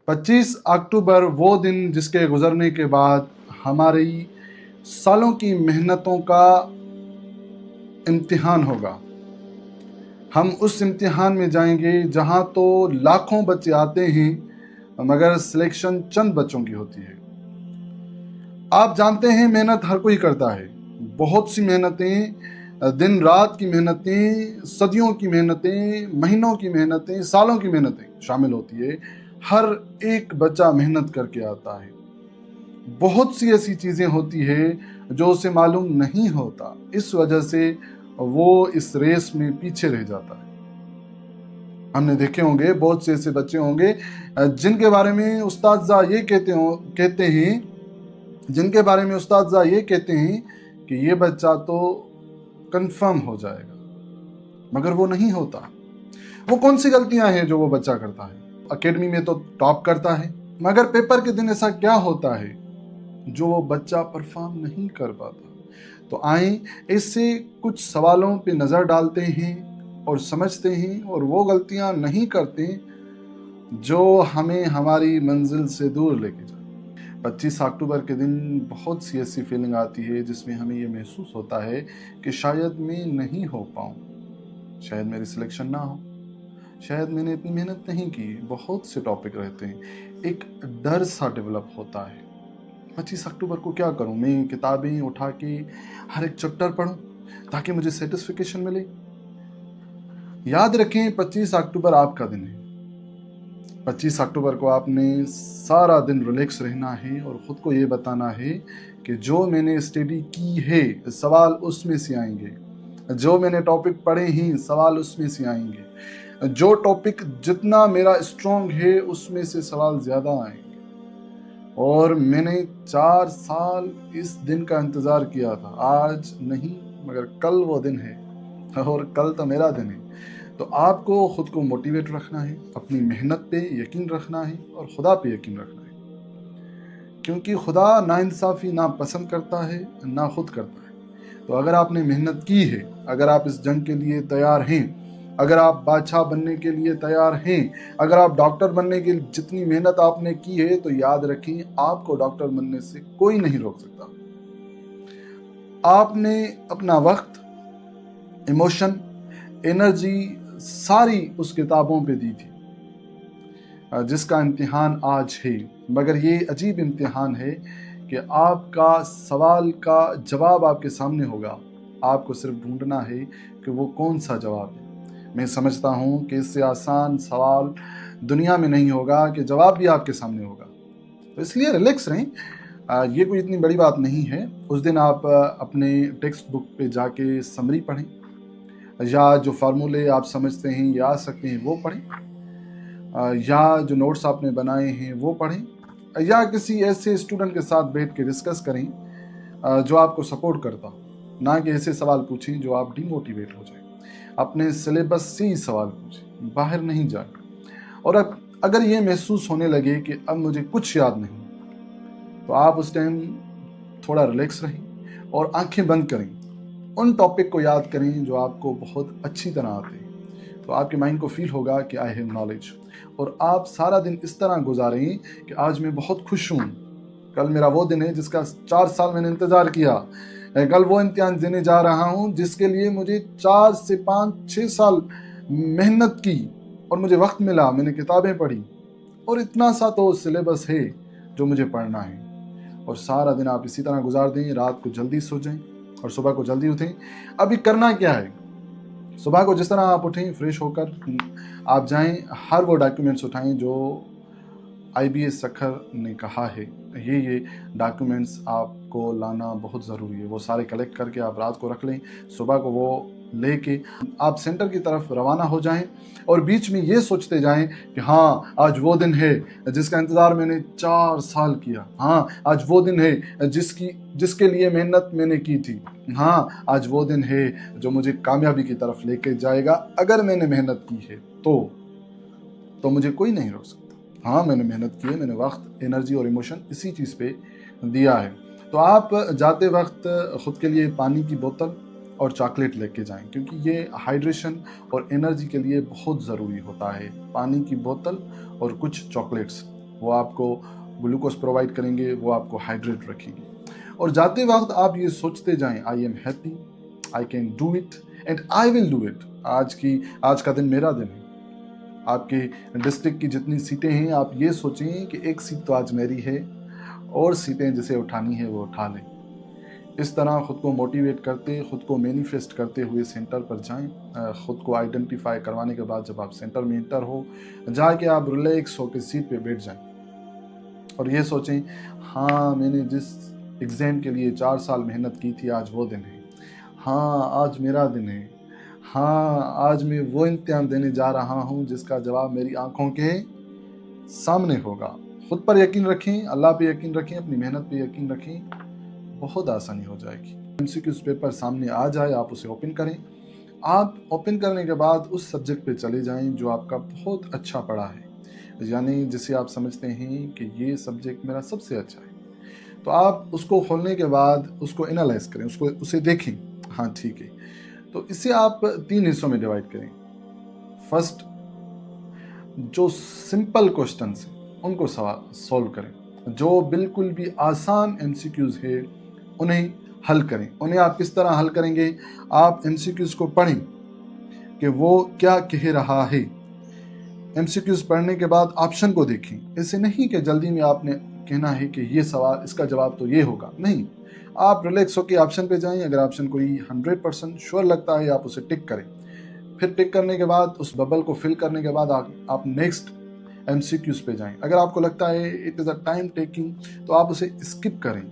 25 अक्टूबर वो दिन जिसके गुजरने के बाद हमारी सालों की मेहनतों का इम्तिहान होगा। हम उस इम्तिहान में जाएंगे जहां तो लाखों बच्चे आते हैं मगर सिलेक्शन चंद बच्चों की होती है। आप जानते हैं मेहनत हर कोई करता है, बहुत सी मेहनतें, दिन रात की मेहनतें, सदियों की मेहनतें, महीनों की मेहनतें, सालों की मेहनतें शामिल होती है। हर एक बच्चा मेहनत करके आता है। बहुत सी ऐसी चीज़ें होती है जो उसे मालूम नहीं होता, इस वजह से वो इस रेस में पीछे रह जाता है। हमने देखे होंगे बहुत से ऐसे बच्चे होंगे जिनके बारे में उस्ताद ये कहते हैं जिनके बारे में उस्ताद ये कहते हैं कि ये बच्चा तो कंफर्म हो जाएगा, मगर वो नहीं होता। वो कौन सी गलतियां हैं जो वो बच्चा करता है? एकेडमी में तो टॉप करता है, मगर पेपर के दिन ऐसा क्या होता है जो वो बच्चा परफॉर्म नहीं कर पाता? तो आए इससे कुछ सवालों पे नज़र डालते हैं और समझते हैं और वो गलतियां नहीं करते जो हमें हमारी मंजिल से दूर लेके जाए। 25 अक्टूबर के दिन बहुत सी ऐसी फीलिंग आती है जिसमें हमें ये महसूस होता है कि शायद मैं नहीं हो पाऊँ, शायद मेरी सिलेक्शन ना हो, शायद मैंने इतनी मेहनत नहीं की। बहुत से टॉपिक रहते हैं, एक डर सा डेवलप होता है। 25 अक्टूबर को क्या करूं? मैं किताबें उठा के हर एक चैप्टर पढूं ताकि मुझे सेटिस्फिकेशन मिले? याद रखें, 25 अक्टूबर आपका दिन है। 25 अक्टूबर को आपने सारा दिन रिलैक्स रहना है और ख़ुद को ये बताना है कि जो मैंने स्टडी की है सवाल उसमें से आएंगे, जो मैंने टॉपिक पढ़े हैं सवाल उसमें से आएंगे, जो टॉपिक जितना मेरा स्ट्रॉन्ग है उसमें से सवाल ज़्यादा आएंगे। और मैंने 4 साल इस दिन का इंतज़ार किया था, आज नहीं मगर कल वो दिन है और कल तो मेरा दिन है। तो आपको ख़ुद को मोटिवेट रखना है, अपनी मेहनत पे यकीन रखना है और खुदा पे यकीन रखना है, क्योंकि खुदा नाइंसाफ़ी ना पसंद करता है ना खुद करता है। तो अगर आपने मेहनत की है, अगर आप इस जंग के लिए तैयार हैं, अगर आप बादशाह बनने के लिए तैयार हैं, अगर आप डॉक्टर बनने के जितनी मेहनत आपने की है, तो याद रखें आपको डॉक्टर बनने से कोई नहीं रोक सकता। आपने अपना वक्त, इमोशन, एनर्जी सारी उस किताबों पे दी थी जिसका इम्तिहान आज है। मगर ये अजीब इम्तिहान है कि आपका सवाल का जवाब आपके सामने होगा, आपको सिर्फ ढूंढना है कि वो कौन सा जवाब है। मैं समझता हूँ कि इससे आसान सवाल दुनिया में नहीं होगा कि जवाब भी आपके सामने होगा। तो इसलिए रिलैक्स रहें, ये कोई इतनी बड़ी बात नहीं है। उस दिन आप अपने टेक्स्ट बुक पे जाके समरी पढ़ें, या जो फार्मूले आप समझते हैं या आ सकते हैं वो पढ़ें, या जो नोट्स आपने बनाए हैं वो पढ़ें, या किसी ऐसे स्टूडेंट के साथ बैठ के डिस्कस करें जो आपको सपोर्ट करता, ना कि ऐसे सवाल पूछें जो आप डिमोटिवेट हो जाए। अपने सिलेबस से ही सवाल पूछें, बाहर नहीं जाए। और अगर ये महसूस होने लगे कि अब मुझे कुछ याद नहीं, तो आप उस टाइम थोड़ा रिलैक्स रहें और आंखें बंद करें, उन टॉपिक को याद करें जो आपको बहुत अच्छी तरह आते हैं। तो आपके माइंड को फील होगा कि आई हैव नॉलेज, और आप सारा दिन इस तरह गुजारें कि आज मैं बहुत खुश हूँ, कल मेरा वो दिन है जिसका 4 साल मैंने इंतज़ार किया, कल वो इम्तिहान देने जा रहा हूँ जिसके लिए मुझे 4 से 5-6 साल मेहनत की और मुझे वक्त मिला, मैंने किताबें पढ़ी और इतना सा तो सिलेबस है जो मुझे पढ़ना है। और सारा दिन आप इसी तरह गुजार दें, रात को जल्दी सो जाएं और सुबह को जल्दी उठें। अभी करना क्या है? सुबह को जिस तरह आप उठें, फ्रेश होकर आप जाएं, हर वो डॉक्यूमेंट्स उठाएं जो IBS सखर ने कहा है। ये डॉक्यूमेंट्स आपको लाना बहुत ज़रूरी है। वो सारे कलेक्ट करके आप रात को रख लें, सुबह को वो लेके आप सेंटर की तरफ रवाना हो जाएं और बीच में ये सोचते जाएं कि हाँ आज वो दिन है जिसका इंतज़ार मैंने 4 साल किया, हाँ आज वो दिन है जिसके लिए मेहनत मैंने की थी, हाँ आज वो दिन है जो मुझे कामयाबी की तरफ लेके जाएगा। अगर मैंने मेहनत की है तो मुझे कोई नहीं रोक सकता। हाँ मैंने मेहनत की है, मैंने वक्त, एनर्जी और इमोशन इसी चीज़ पे दिया है। तो आप जाते वक्त ख़ुद के लिए पानी की बोतल और चॉकलेट लेके जाएं, क्योंकि ये हाइड्रेशन और एनर्जी के लिए बहुत ज़रूरी होता है। पानी की बोतल और कुछ चॉकलेट्स। وہ آپ کو ग्लूकोज प्रोवाइड करेंगे, वो आपको हाइड्रेट रखेंगे। और जाते वक्त आप ये सोचते जाएं, I am happy, I can do it and I will do it. आज का दिन मेरा दिन है। आपके डिस्ट्रिक्ट की जितनी सीटें हैं, आप ये सोचें कि एक सीट तो आज मेरी है और सीटें जिसे उठानी है वो उठा लें। इस तरह ख़ुद को मोटिवेट करते, ख़ुद को मैनिफेस्ट करते हुए सेंटर पर जाएं। ख़ुद को आइडेंटिफाई करवाने के बाद जब आप सेंटर में इंटर हो, जाके आप रिलैक्स होकर सीट पे बैठ जाएं और ये सोचें, हाँ मैंने जिस एग्ज़ाम के लिए 4 साल मेहनत की थी, आज वो दिन है। हाँ आज मेरा दिन है। हाँ आज मैं वो इम्तिहान देने जा रहा हूँ जिसका जवाब मेरी आंखों के सामने होगा। खुद पर यकीन रखें, अल्लाह पे यकीन रखें, अपनी मेहनत पे यकीन रखें, बहुत आसानी हो जाएगी। एमसीक्यूज़ पेपर सामने आ जाए, आप उसे ओपन करें। आप ओपन करने के बाद उस सब्जेक्ट पे चले जाएं जो आपका बहुत अच्छा पढ़ा है, यानी जिसे आप समझते हैं कि ये सब्जेक्ट मेरा सबसे अच्छा है। तो आप उसको खोलने के बाद उसको एनालाइज करें, उसे देखें, हाँ ठीक है। तो इसे आप 3 हिस्सों में डिवाइड करें। फर्स्ट, जो सिंपल क्वेश्चंस हैं उनको सॉल्व करें। जो बिल्कुल भी आसान एमसीक्यूज़ है उन्हें हल करें। उन्हें आप किस तरह हल करेंगे? आप एमसीक्यूज़ को पढ़ें कि वो क्या कह रहा है। एमसीक्यूज़ पढ़ने के बाद ऑप्शन को देखें। ऐसे नहीं कि जल्दी में आपने कहना है कि ये सवाल, इसका जवाब तो ये होगा, नहीं। आप रिलैक्स होकर ऑप्शन पे जाएं। अगर ऑप्शन कोई 100% श्योर लगता है, आप उसे टिक करें। फिर टिक करने के बाद उस बबल को फिल करने के बाद आप नेक्स्ट एमसीक्यूज़ पे जाएं। अगर आपको लगता है it is a time taking, तो आप उसे स्किप करें।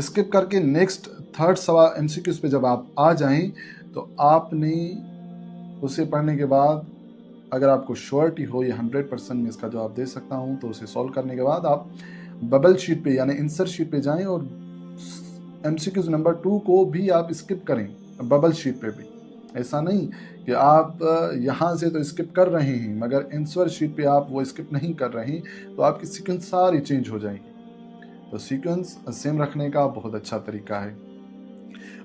स्किप करके नेक्स्ट थर्ड सवाल एमसीक्यूज़ पे जब आप आ जाएं, तो आपने उसे पढ़ने के बाद अगर आपको श्योरिटी हो ये 100% में इसका जवाब दे सकता हूँ, तो उसे सॉल्व करने के बाद आप बबल शीट पे यानी इंसर्ट शीट पे जाएं और एमसीक्यूज़ नंबर 2 को भी आप स्किप करें बबल शीट पे भी। ऐसा नहीं कि आप यहाँ से तो स्किप कर रहे हैं मगर आंसर शीट पे आप वो स्किप नहीं कर रहे हैं, तो आपकी सीक्वेंस सारी चेंज हो जाएगी। तो सीक्वेंस सेम रखने का बहुत अच्छा तरीका है।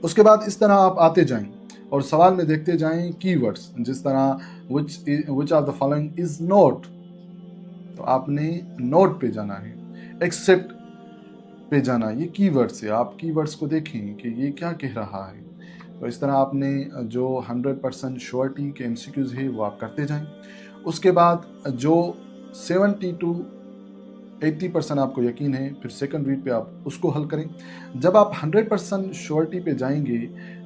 उसके बाद इस तरह आप आते जाएं और सवाल में देखते जाएं कीवर्ड्स, जिस तरह which of the following is note, तो आपने नोट पे जाना है। एक्सेप्ट पे जाना, ये कीवर्ड्स है। आप कीवर्ड्स को देखें कि ये क्या कह रहा है। तो इस तरह आपने जो 100% श्योरिटी के एमसीक्यूज़ है वो आप करते जाएं। उसके बाद जो 70 to 80% आपको यकीन है, फिर सेकंड रीड पे आप उसको हल करें। जब आप 100% श्योरिटी पे जाएंगे,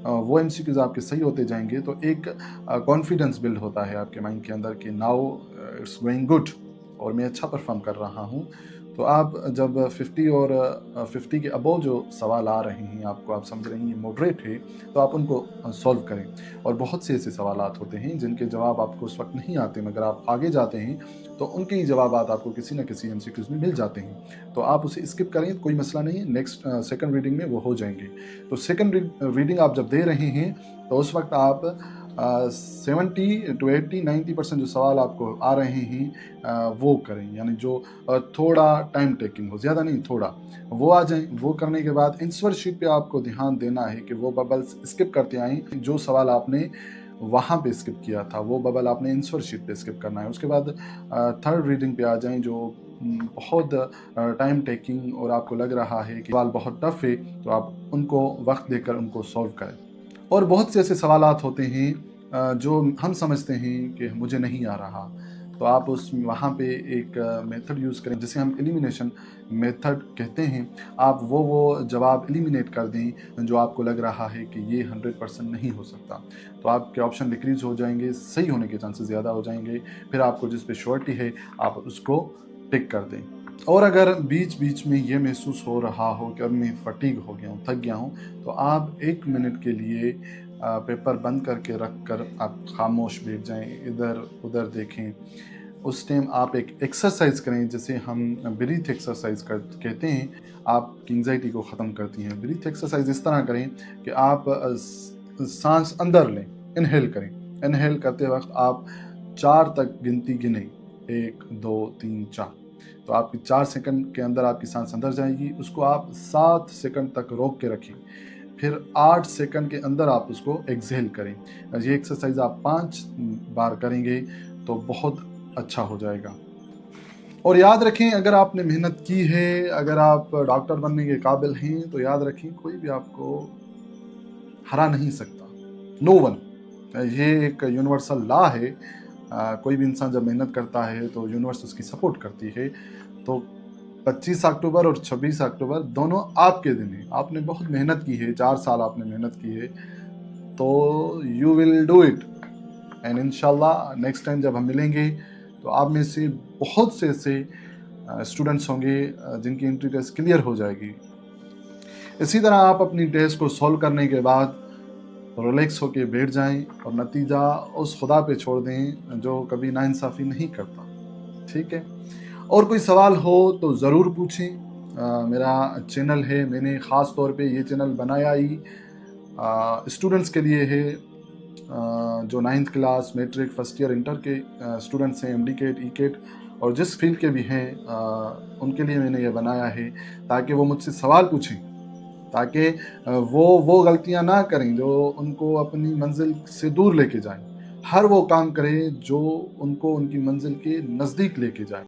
वो एमसीक्यूज़ आपके सही होते जाएंगे, तो एक कॉन्फिडेंस बिल्ड होता है आपके माइंड के अंदर कि नाउ इट्स गोइंग गुड और मैं अच्छा परफॉर्म कर रहा हूँ। तो आप जब 50 और 50 के अबव जो सवाल आ रहे हैं आपको, आप समझ रहे हैं ये मॉडरेट है, तो आप उनको सॉल्व करें। और बहुत से ऐसे सवालात होते हैं जिनके जवाब आपको उस वक्त नहीं आते, मगर आप आगे जाते हैं तो उनके ही जवाब आपको किसी न किसी एमसीक्यूज़ में मिल जाते हैं। तो आप उसे स्किप करें, कोई मसला नहीं है, नेक्स्ट सेकंड रीडिंग में वो हो जाएंगे। तो सेकंड रीडिंग आप जब दे रहे हैं तो उस वक्त आप 70 to 80 90% जो सवाल आपको आ रहे हैं वो करें, यानी जो थोड़ा टाइम टेकिंग हो, ज़्यादा नहीं थोड़ा, वो आ जाएं। वो करने के बाद आंसर शीट पे आपको ध्यान देना है कि वो बबल्स स्किप करते आएँ। जो सवाल आपने वहाँ पे स्किप किया था वो बबल आपने आंसर शीट पे स्किप करना है। उसके बाद थर्ड रीडिंग पे आ जाएं जो बहुत टाइम टेकिंग और आपको लग रहा है कि सवाल बहुत टफ है, तो आप उनको वक्त देकर उनको सॉल्व करें। और बहुत से ऐसे सवालात होते हैं जो हम समझते हैं कि मुझे नहीं आ रहा, तो आप वहाँ पे एक मेथड यूज़ करें जिसे हम एलिमिनेशन मेथड कहते हैं। आप वो जवाब एलिमिनेट कर दें जो आपको लग रहा है कि ये 100% नहीं हो सकता, तो आपके ऑप्शन डिक्रीज़ हो जाएंगे, सही होने के चांसेस ज़्यादा हो जाएंगे। फिर आपको जिस पे श्योरिटी है आप उसको टिक कर दें। और अगर बीच बीच में ये महसूस हो रहा हो कि अब मैं फटीग हो गया हूँ, थक गया हूँ, तो आप 1 मिनट के लिए पेपर बंद करके रख कर आप खामोश बैठ जाएं, इधर उधर देखें। उस टाइम आप एक एक्सरसाइज करें जिसे हम ब्रीथ एक्सरसाइज कहते हैं, आपकी एंग्जाइटी को ख़त्म करती हैं। ब्रीथ एक्सरसाइज इस तरह करें कि आप सांस अंदर लें, इनहेल करें। इनहेल करते वक्त आप 4 तक गिनती गिनें, 1 2 3 4, तो आपकी 4 सेकंड के अंदर आपकी सांस अंदर जाएगी। उसको आप 7 सेकंड तक रोक के रखें, फिर 8 सेकंड के अंदर आप उसको एक्सहेल करें। ये एक्सरसाइज आप 5 बार करेंगे तो बहुत अच्छा हो जाएगा। اور یاد رکھیں اگر آپ نے محنت کی ہے، اگر آپ ڈاکٹر بننے کے قابل ہیں تو یاد رکھیں کوئی بھی آپ کو ہرا نہیں سکتا. نو ون. یہ ایک یونیورسل لا ہے. کوئی بھی انسان جب محنت کرتا ہے تو یونیورس اس کی سپورٹ کرتی ہے. تو 25 اکتوبر اور 26 اکتوبر دونوں آپ کے دن ہیں. آپ نے بہت محنت کی ہے، 4 سال آپ نے محنت کی ہے، تو you will do it. And انشاءاللہ نیکسٹ ٹائم جب ہم ملیں گے تو آپ میں سے بہت سے ایسے اسٹوڈنٹس ہوں گے جن کی انٹری ٹیسٹ کلیئر ہو جائے گی. اسی طرح آپ اپنی ٹیسٹ کو سولو کرنے کے بعد ریلیکس ہو کے بیٹھ جائیں اور نتیجہ اس خدا پہ چھوڑ دیں جو کبھی ناانصافی نہیں کرتا. ٹھیک ہے؟ اور کوئی سوال ہو تو ضرور پوچھیں. میرا چینل ہے، میں نے خاص طور پہ یہ چینل بنایا ہی اسٹوڈنٹس کے لیے ہے جو 9th class, matric, first year, inter کے اسٹوڈنٹس ہیں، MD کیٹ، EKET اور جس فیلڈ کے بھی ہیں ان کے لیے میں نے یہ بنایا ہے تاکہ وہ مجھ سے سوال پوچھیں، تاکہ وہ غلطیاں نہ کریں جو ان کو اپنی منزل سے دور لے کے جائیں. ہر وہ کام کریں جو ان کو ان کی منزل کے نزدیک لے کے جائیں.